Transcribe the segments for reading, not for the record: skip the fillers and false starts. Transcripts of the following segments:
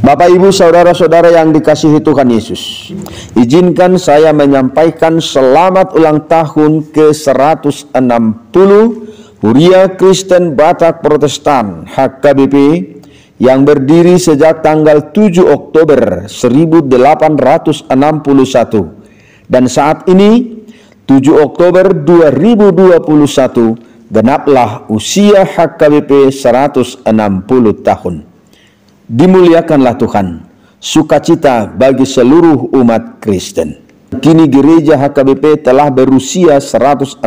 Bapak, Ibu, saudara-saudara yang dikasihi Tuhan Yesus, izinkan saya menyampaikan selamat ulang tahun ke-160 Huria Kristen Batak Protestan HKBP yang berdiri sejak tanggal 7 Oktober 1861 dan saat ini 7 Oktober 2021 genaplah usia HKBP 160 tahun. Dimuliakanlah Tuhan, sukacita bagi seluruh umat Kristen. Kini gereja HKBP telah berusia 160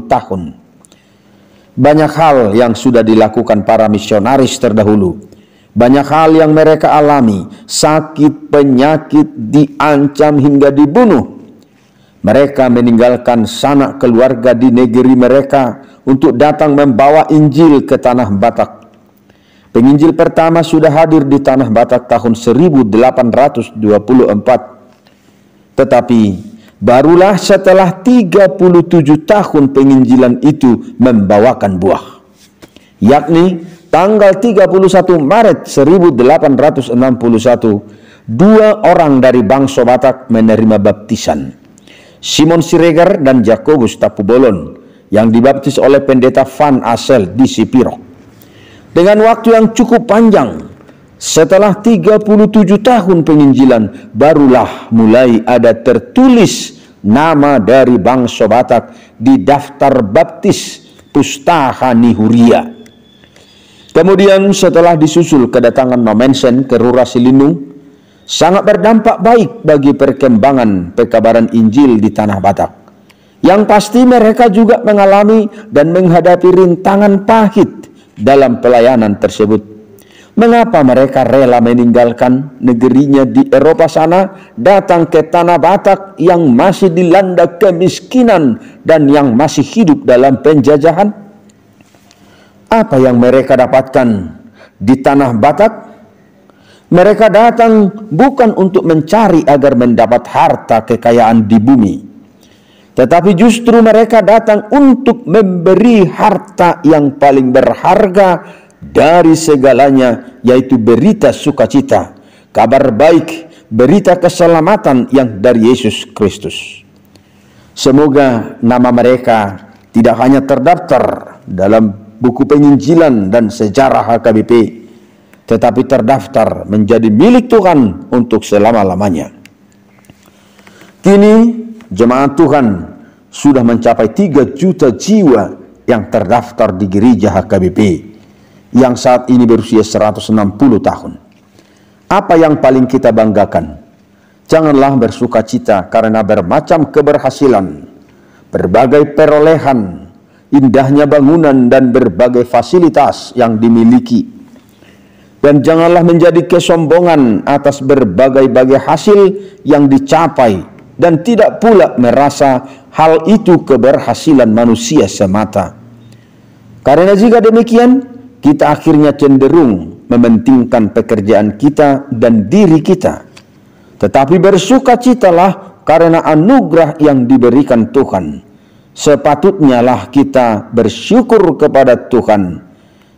tahun. Banyak hal yang sudah dilakukan para misionaris terdahulu. Banyak hal yang mereka alami, sakit, penyakit, diancam hingga dibunuh. Mereka meninggalkan sanak keluarga di negeri mereka untuk datang membawa Injil ke tanah Batak. Penginjil pertama sudah hadir di tanah Batak tahun 1824. Tetapi barulah setelah 37 tahun penginjilan itu membawakan buah. Yakni tanggal 31 Maret 1861, 2 orang dari bangsa Batak menerima baptisan. Simon Siregar dan Jakobus Tapubolon yang dibaptis oleh pendeta Van Asel di Sipirok. Dengan waktu yang cukup panjang, setelah 37 tahun penginjilan, barulah mulai ada tertulis nama dari bangsa Batak di daftar baptis Pustaka Huria. Kemudian setelah disusul kedatangan Nomensen ke Rura Silinung, sangat berdampak baik bagi perkembangan pekabaran Injil di tanah Batak. Yang pasti mereka juga mengalami dan menghadapi rintangan pahit dalam pelayanan tersebut. Mengapa mereka rela meninggalkan negerinya di Eropa sana, datang ke tanah Batak yang masih dilanda kemiskinan dan yang masih hidup dalam penjajahan? Apa yang mereka dapatkan di tanah Batak? Mereka datang bukan untuk mencari agar mendapat harta kekayaan di bumi, tetapi justru mereka datang untuk memberi harta yang paling berharga dari segalanya, yaitu berita sukacita, kabar baik, berita keselamatan yang dari Yesus Kristus. Semoga nama mereka tidak hanya terdaftar dalam buku penginjilan dan sejarah HKBP, tetapi terdaftar menjadi milik Tuhan untuk selama-lamanya. Kini jemaat Tuhan sudah mencapai 3 juta jiwa yang terdaftar di gereja HKBP yang saat ini berusia 160 tahun. Apa yang paling kita banggakan? Janganlah bersukacita karena bermacam keberhasilan, berbagai perolehan, indahnya bangunan dan berbagai fasilitas yang dimiliki. Dan janganlah menjadi kesombongan atas berbagai-bagai hasil yang dicapai, dan tidak pula merasa hal itu keberhasilan manusia semata. Karena jika demikian, kita akhirnya cenderung mementingkan pekerjaan kita dan diri kita. Tetapi bersukacitalah karena anugerah yang diberikan Tuhan. Sepatutnya lah kita bersyukur kepada Tuhan,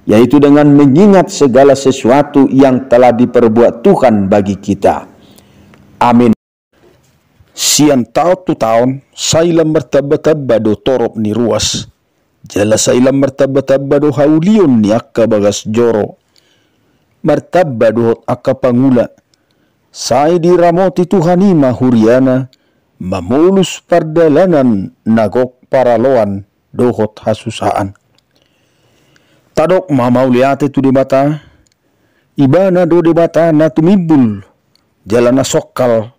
yaitu dengan mengingat segala sesuatu yang telah diperbuat Tuhan bagi kita. Amin. Sian tahu tu tahun, sailam bertaba-taba do torop ni ruas. Jala sailam bertaba-taba do haulion ni akka bagas joro. Martaba do akka pangula. Sai diramoti Tuhanima huriana, mamulus pardalanan nagok paraloan dohot hasusaan. Tadok mamauliate tu debata, ibana do debata na tumibul, jalan na sokal,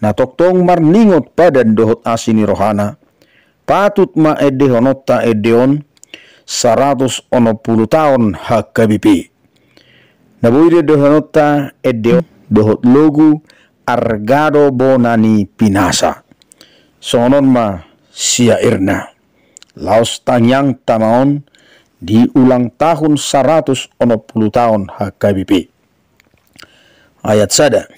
na toktong marningot padan dohot asini rohana, patut ma edehonota edeon, 160 tahun HKBP. Nabuide dohonota edeon, dohot logu, argado bonani pinasa. Sonon ma sia irna, laos tanyang tamaon, di ulang tahun 160 tahun HKBP. Ayat sada.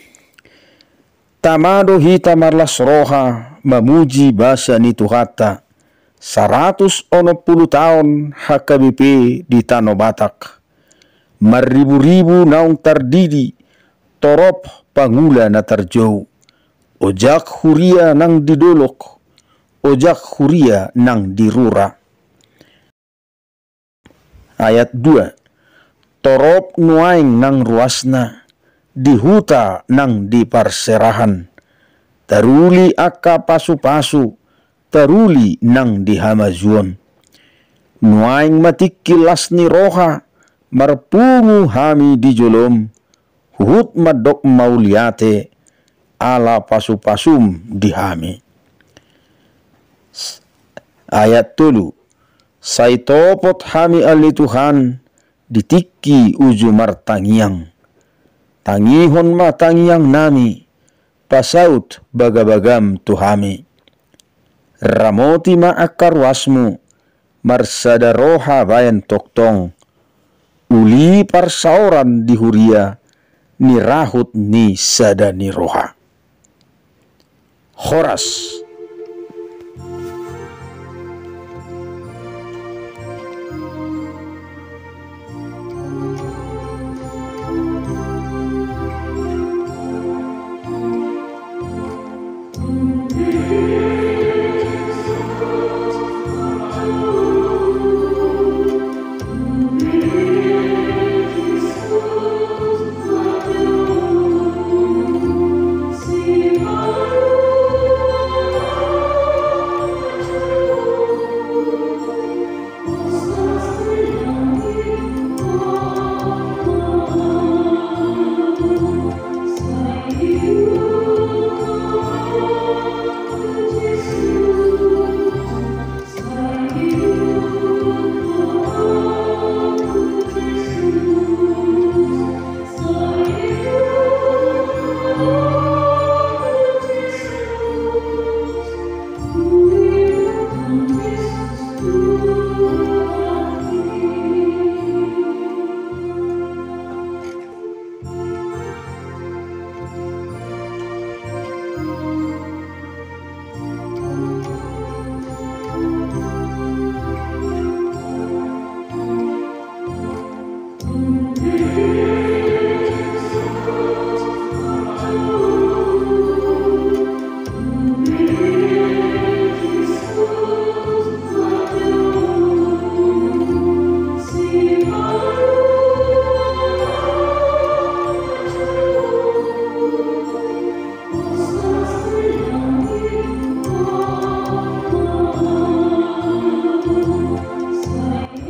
Tamado hita marlas roha memuji bahasa ni tuhata 160 tahun HKBP di Tanah Batak. Maribu-ribu naung terdidi torop pangula na tarjou, ojak huria nang didolok, ojak huria nang dirura. Ayat 2. Torop nuaing nang ruasna, dihuta nang diparserahan, taruli akka pasu-pasu, taruli nang dihamazuon. Nuaing matikkilas ni roha, marpungu hami di jolom, huhut madok mauliate, ala pasu-pasum dihami. Ayat 3. Saitopot hami ali Tuhan, ditikki uju martangiang. Tangihon ma tangiang nami, pasaut bagabagam tuhami. Ramoti ma akar wasmu, marsada roha bayan toktong. Uli parsauran di huria, ni rahut ni sada ni roha. Horas.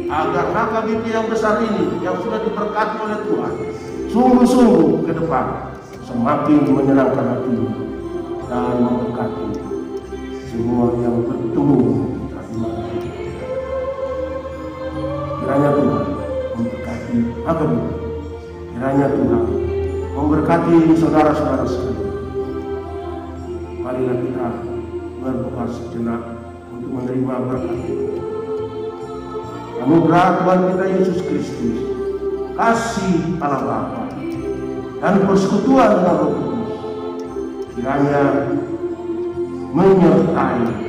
Agar HKBP yang besar ini yang sudah diberkati oleh Tuhan sungguh-sungguh ke depan semakin menyenangkan hati dan memberkati semua yang bertemu kiranya Tuhan memberkati HKBP, kiranya Tuhan memberkati saudara-saudara sekalian. Marilah kita berdoa sejenak untuk menerima berkat anugerah Tuhan kita Yesus Kristus, kasih Allah Bapa, dan persekutuan dengan Roh Kudus kiranya menyertai